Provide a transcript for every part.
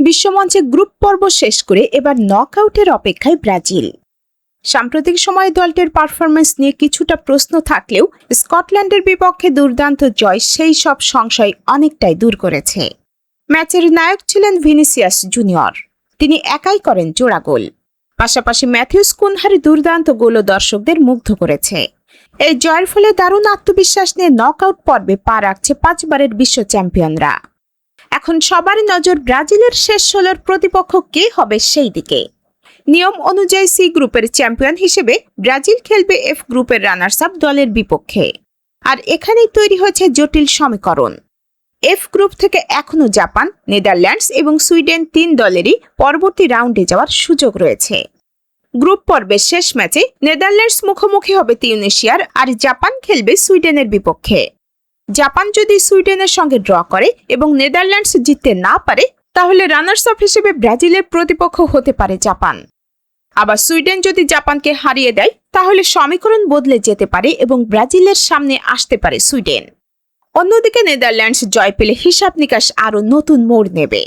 বিশ্বমঞ্চে group পর্ব শেষ করে এবার নকআউটের অপেক্ষায় ব্রাজিল। সাম্প্রতিক সময়ে দলটির পারফরম্যান্স নিয়ে কিছুটা প্রশ্ন থাকলেও স্কটল্যান্ডের বিপক্ষে দুর্দান্ত জয় সেই সব সংশয় অনেকটাই দূর করেছে। ম্যাচের নায়ক ছিলেন ভিনিসিয়াস জুনিয়র। তিনি একাই করেন জোড়া গোল। পাশাপাশি ম্যাথিউস কুনহার দুর্দান্ত গোলও দর্শকদের মুগ্ধ করেছে। এই জয়ের ফলে দারুণ আত্মবিশ্বাস নিয়ে নকআউট পর্বে পা রাখছে 5 বারের বিশ্ব চ্যাম্পিয়নরা। এখন সবার নজর ব্রাজিলের শেষ 16 প্রতিপক্ষ কে হবে সেই দিকে। নিয়ম অনুযায়ী সি গ্রুপের চ্যাম্পিয়ন হিসেবে ব্রাজিল খেলবে এফ গ্রুপের রানার্স আপ দলের বিপক্ষে। আর এখানেই তৈরি হয়েছে জটিল সমীকরণ। এফ গ্রুপ থেকে এখনও জাপান, নেদারল্যান্ডস এবং সুইডেন 3 দলেরই পরবর্তী রাউন্ডে যাওয়ার সুযোগ রয়েছে। গ্রুপ পর্বের শেষ ম্যাচে নেদারল্যান্ডস মুখোমুখি হবে তিউনিসিয়ার, আর জাপান খেলবে সুইডেনের বিপক্ষে। জাপান যদি সুইডেনের সঙ্গে ড্র করে এবং নেদারল্যান্ডস জিততে না পারে, তাহলে রানার্স আপ হিসেবে ব্রাজিলের প্রতিপক্ষ হতে পারে জাপান। আবার সুইডেন যদি জাপানকে হারিয়ে দেয়, তাহলে সমীকরণ বদলে যেতে পারে এবং ব্রাজিলের সামনে আসতে পারে সুইডেন। অন্যদিকে নেদারল্যান্ডস জয় পেলে হিসাব নিকাশ আরও নতুন মোড় নেবে।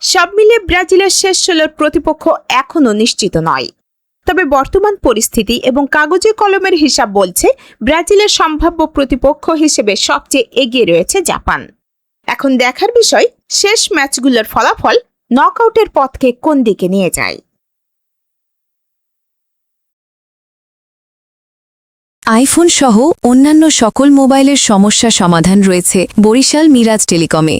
সব মিলিয়ে ব্রাজিলের শেষ 16 প্রতিপক্ষ এখনও নিশ্চিত নয়। তবে বর্তমান পরিস্থিতি এবং কাগজে কলমের হিসাব বলছে ব্রাজিলের সম্ভাব্য প্রতিপক্ষ হিসেবে সবচেয়ে এগিয়ে রয়েছে জাপান। এখন দেখার বিষয় শেষ ম্যাচগুলোর ফলাফল নকআউটের পথকে কোন দিকে নিয়ে যায়। আইফোন সহ অন্যান্য সকল মোবাইলের সমস্যা সমাধান রয়েছে বরিশাল মিরাজ টেলিকমে।